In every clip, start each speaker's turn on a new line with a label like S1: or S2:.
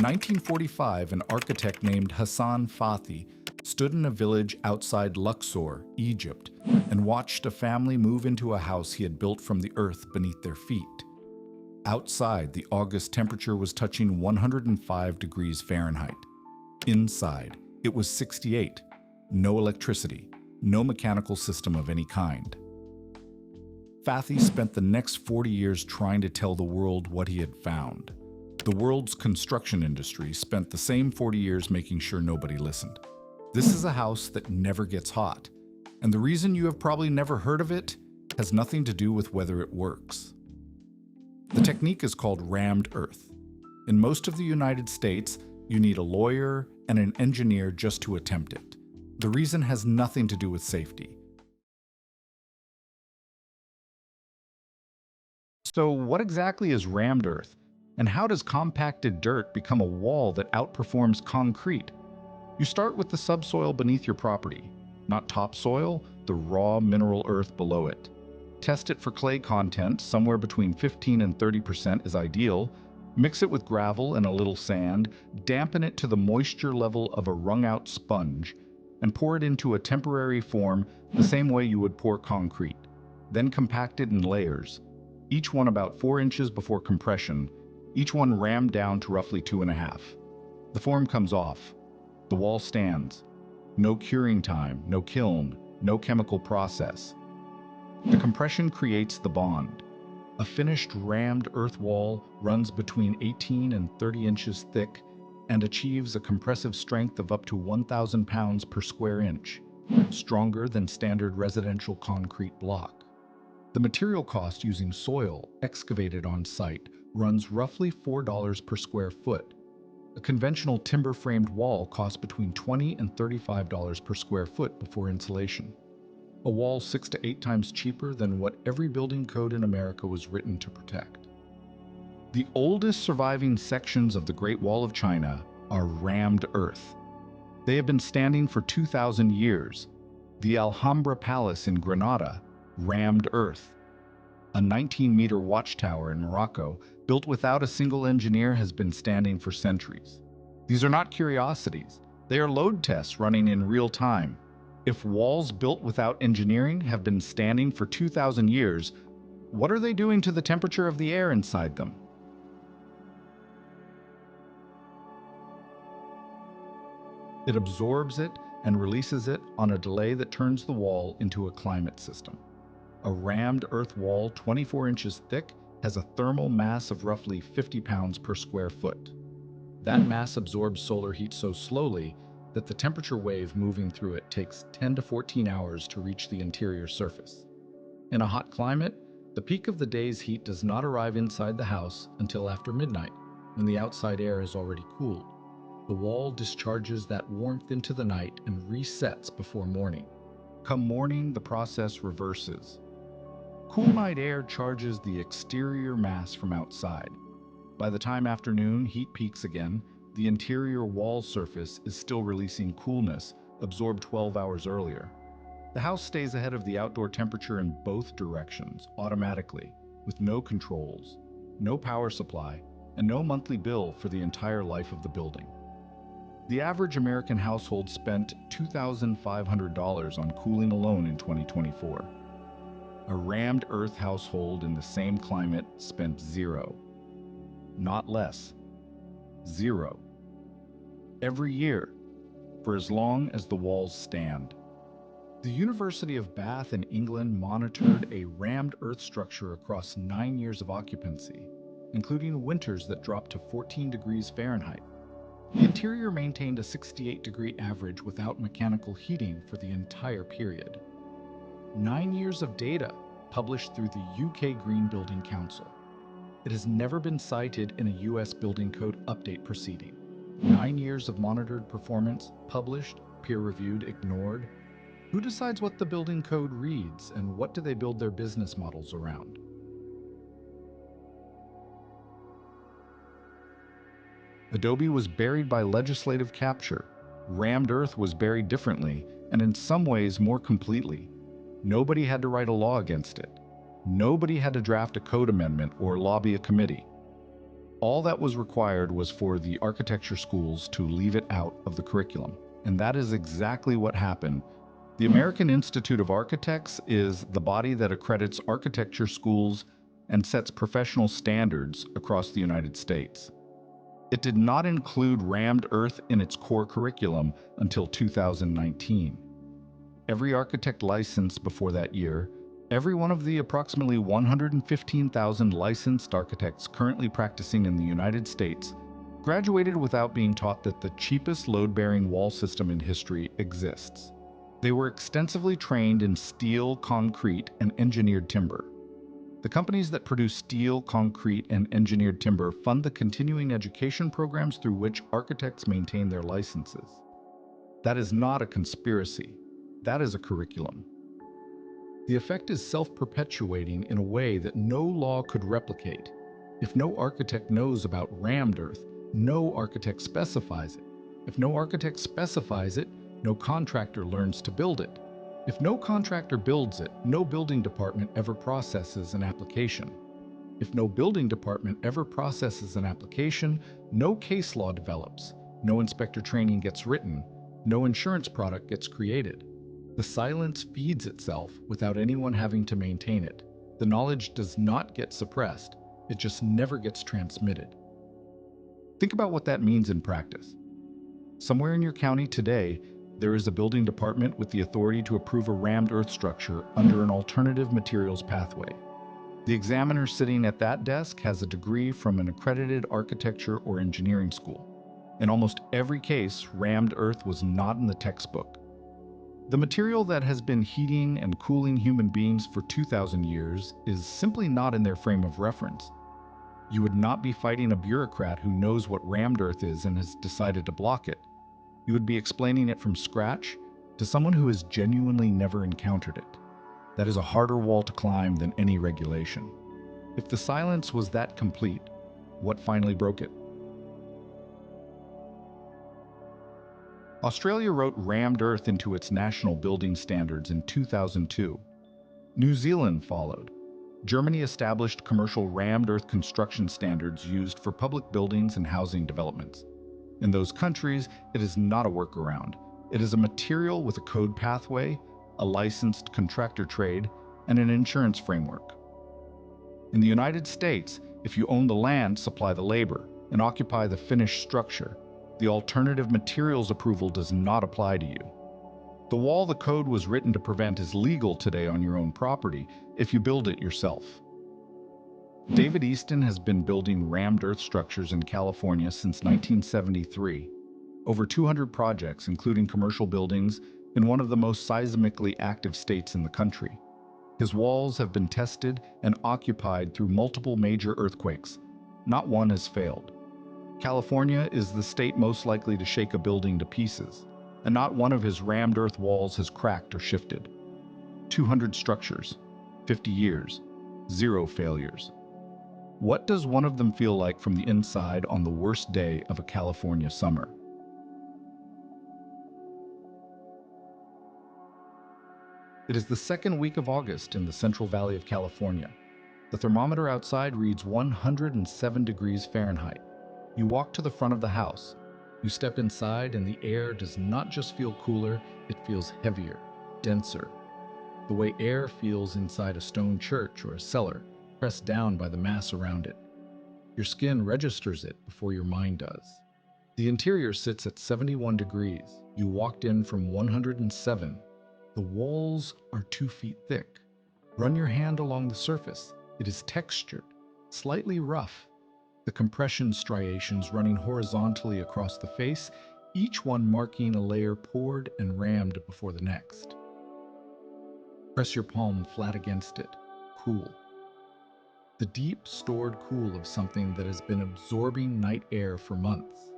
S1: 1945, an architect named Hassan Fathi stood in a village outside Luxor, Egypt, and watched a family move into a house he had built from the earth beneath their feet. Outside, the August temperature was touching 105 degrees Fahrenheit. Inside, it was 68. No electricity, no mechanical system of any kind. Fathi spent the next 40 years trying to tell the world what he had found. The world's construction industry spent the same 40 years making sure nobody listened. This is a house that never gets hot, and the reason you have probably never heard of it has nothing to do with whether it works. The technique is called rammed earth. In most of the United States, you need a lawyer and an engineer just to attempt it. The reason has nothing to do with safety. So what exactly is rammed earth? And how does compacted dirt become a wall that outperforms concrete? You start with the subsoil beneath your property, not topsoil, the raw mineral earth below it. Test it for clay content, somewhere between 15 and 30% is ideal. Mix it with gravel and a little sand, dampen it to the moisture level of a wrung-out sponge, and pour it into a temporary form the same way you would pour concrete. Then compact it in layers, each one about 4 inches before compression, each one rammed down to roughly 2.5. The form comes off. The wall stands. No curing time, no kiln, no chemical process. The compression creates the bond. A finished rammed earth wall runs between 18 and 30 inches thick and achieves a compressive strength of up to 1,000 pounds per square inch, stronger than standard residential concrete block. The material cost using soil excavated on site runs roughly $4 per square foot. A conventional timber-framed wall costs between $20 and $35 per square foot before insulation. A wall 6 to 8 times cheaper than what every building code in America was written to protect. The oldest surviving sections of the Great Wall of China are rammed earth. They have been standing for 2,000 years. The Alhambra Palace in Granada, rammed earth. A 19-meter watchtower in Morocco, built without a single engineer, has been standing for centuries. These are not curiosities. They are load tests running in real time. If walls built without engineering have been standing for 2,000 years, what are they doing to the temperature of the air inside them? It absorbs it and releases it on a delay that turns the wall into a climate system. A rammed earth wall 24 inches thick has a thermal mass of roughly 50 pounds per square foot. That mass absorbs solar heat so slowly that the temperature wave moving through it takes 10 to 14 hours to reach the interior surface. In a hot climate, the peak of the day's heat does not arrive inside the house until after midnight, when the outside air is already cooled. The wall discharges that warmth into the night and resets before morning. Come morning, the process reverses. Cool night air charges the exterior mass from outside. By the time afternoon heat peaks again, the interior wall surface is still releasing coolness absorbed 12 hours earlier. The house stays ahead of the outdoor temperature in both directions, automatically, with no controls, no power supply, and no monthly bill for the entire life of the building. The average American household spent $2,500 on cooling alone in 2024. A rammed earth household in the same climate spent zero. Not less. Zero. Every year, for as long as the walls stand. The University of Bath in England monitored a rammed earth structure across 9 years of occupancy, including winters that dropped to 14 degrees Fahrenheit. The interior maintained a 68-degree average without mechanical heating for the entire period. 9 years of data published through the UK Green Building Council. It has never been cited in a US Building Code update proceeding. 9 years of monitored performance, published, peer-reviewed, ignored. Who decides what the building code reads, and what do they build their business models around? Adobe was buried by legislative capture. Rammed earth was buried differently, and in some ways more completely. Nobody had to write a law against it. Nobody had to draft a code amendment or lobby a committee. All that was required was for the architecture schools to leave it out of the curriculum. And that is exactly what happened. The American Institute of Architects is the body that accredits architecture schools and sets professional standards across the United States. It did not include rammed earth in its core curriculum until 2019. Every architect licensed before that year, every one of the approximately 115,000 licensed architects currently practicing in the United States, graduated without being taught that the cheapest load-bearing wall system in history exists. They were extensively trained in steel, concrete, and engineered timber. The companies that produce steel, concrete, and engineered timber fund the continuing education programs through which architects maintain their licenses. That is not a conspiracy. That is a curriculum. The effect is self-perpetuating in a way that no law could replicate. If no architect knows about rammed earth, no architect specifies it. If no architect specifies it, no contractor learns to build it. If no contractor builds it, no building department ever processes an application. If no building department ever processes an application, no case law develops, no inspector training gets written, no insurance product gets created. The silence feeds itself without anyone having to maintain it. The knowledge does not get suppressed, it just never gets transmitted. Think about what that means in practice. Somewhere in your county today, there is a building department with the authority to approve a rammed earth structure under an alternative materials pathway. The examiner sitting at that desk has a degree from an accredited architecture or engineering school. In almost every case, rammed earth was not in the textbook. The material that has been heating and cooling human beings for 2,000 years is simply not in their frame of reference. You would not be fighting a bureaucrat who knows what rammed earth is and has decided to block it. You would be explaining it from scratch to someone who has genuinely never encountered it. That is a harder wall to climb than any regulation. If the silence was that complete, what finally broke it? Australia wrote rammed earth into its national building standards in 2002. New Zealand followed. Germany established commercial rammed earth construction standards used for public buildings and housing developments. In those countries, it is not a workaround. It is a material with a code pathway, a licensed contractor trade, and an insurance framework. In the United States, if you own the land, supply the labor, and occupy the finished structure, the alternative materials approval does not apply to you. The wall the code was written to prevent is legal today on your own property if you build it yourself. David Easton has been building rammed earth structures in California since 1973. Over 200 projects, including commercial buildings, in one of the most seismically active states in the country. His walls have been tested and occupied through multiple major earthquakes. Not one has failed. California is the state most likely to shake a building to pieces, and not one of his rammed earth walls has cracked or shifted. 200 structures, 50 years, 0 failures. What does one of them feel like from the inside on the worst day of a California summer? It is the second week of August in the Central Valley of California. The thermometer outside reads 107 degrees Fahrenheit. You walk to the front of the house. You step inside and the air does not just feel cooler, it feels heavier, denser. The way air feels inside a stone church or a cellar, pressed down by the mass around it. Your skin registers it before your mind does. The interior sits at 71 degrees. You walked in from 107. The walls are 2 feet thick. Run your hand along the surface. It is textured, slightly rough. The compression striations running horizontally across the face, each one marking a layer poured and rammed before the next. Press your palm flat against it. Cool. The deep stored cool of something that has been absorbing night air for months.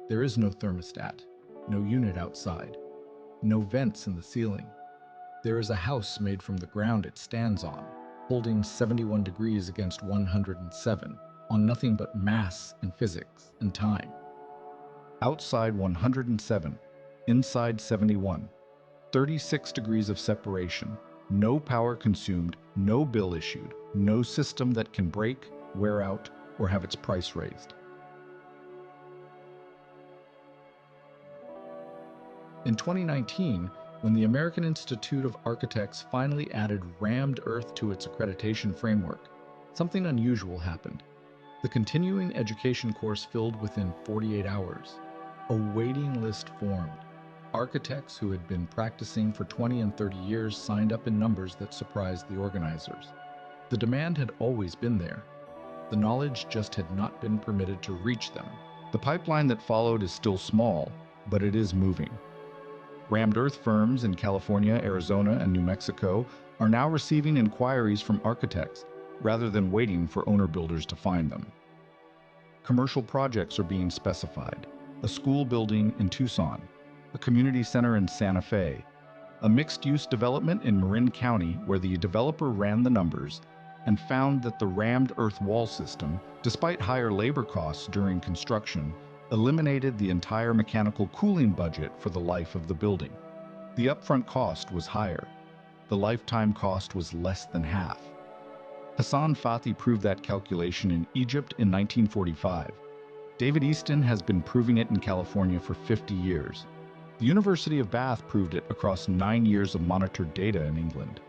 S1: There is no thermostat, no unit outside, no vents in the ceiling. There is a house made from the ground it stands on, holding 71 degrees against 107, on nothing but mass and physics and time. Outside 107, inside 71, 36 degrees of separation, no power consumed, no bill issued, no system that can break, wear out, or have its price raised. In 2019, when the American Institute of Architects finally added rammed earth to its accreditation framework, something unusual happened. The continuing education course filled within 48 hours. A waiting list formed. Architects who had been practicing for 20 and 30 years signed up in numbers that surprised the organizers. The demand had always been there. The knowledge just had not been permitted to reach them. The pipeline that followed is still small, but it is moving. Rammed earth firms in California, Arizona, and New Mexico are now receiving inquiries from architects rather than waiting for owner-builders to find them. Commercial projects are being specified. A school building in Tucson, a community center in Santa Fe, a mixed-use development in Marin County where the developer ran the numbers and found that the rammed earth wall system, despite higher labor costs during construction, eliminated the entire mechanical cooling budget for the life of the building. The upfront cost was higher. The lifetime cost was less than half. Hassan Fathi proved that calculation in Egypt in 1945. David Easton has been proving it in California for 50 years. The University of Bath proved it across 9 years of monitored data in England.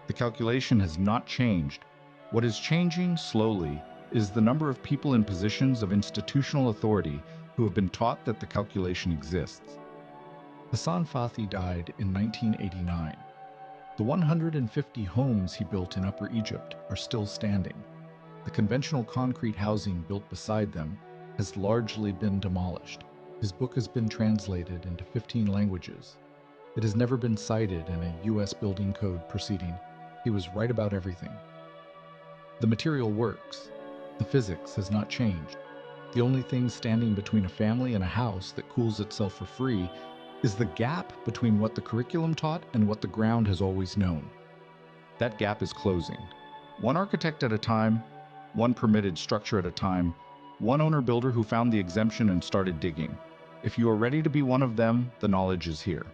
S1: The calculation has not changed. What is changing slowly is the number of people in positions of institutional authority who have been taught that the calculation exists. Hassan Fathi died in 1989. The 150 homes he built in Upper Egypt are still standing. The conventional concrete housing built beside them has largely been demolished. His book has been translated into 15 languages. It has never been cited in a U.S. building code proceeding. He was right about everything. The material works. The physics has not changed. The only thing standing between a family and a house that cools itself for free is the gap between what the curriculum taught and what the ground has always known. That gap is closing. One architect at a time, one permitted structure at a time, one owner-builder who found the exemption and started digging. If you are ready to be one of them, the knowledge is here.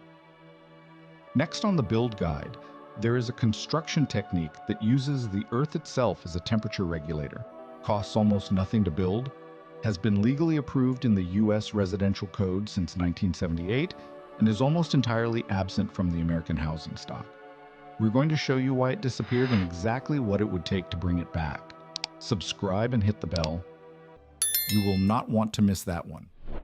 S1: Next on the build guide, there is a construction technique that uses the earth itself as a temperature regulator. Costs almost nothing to build, has been legally approved in the U.S. residential code since 1978, and is almost entirely absent from the American housing stock. We're going to show you why it disappeared and exactly what it would take to bring it back. Subscribe and hit the bell. You will not want to miss that one.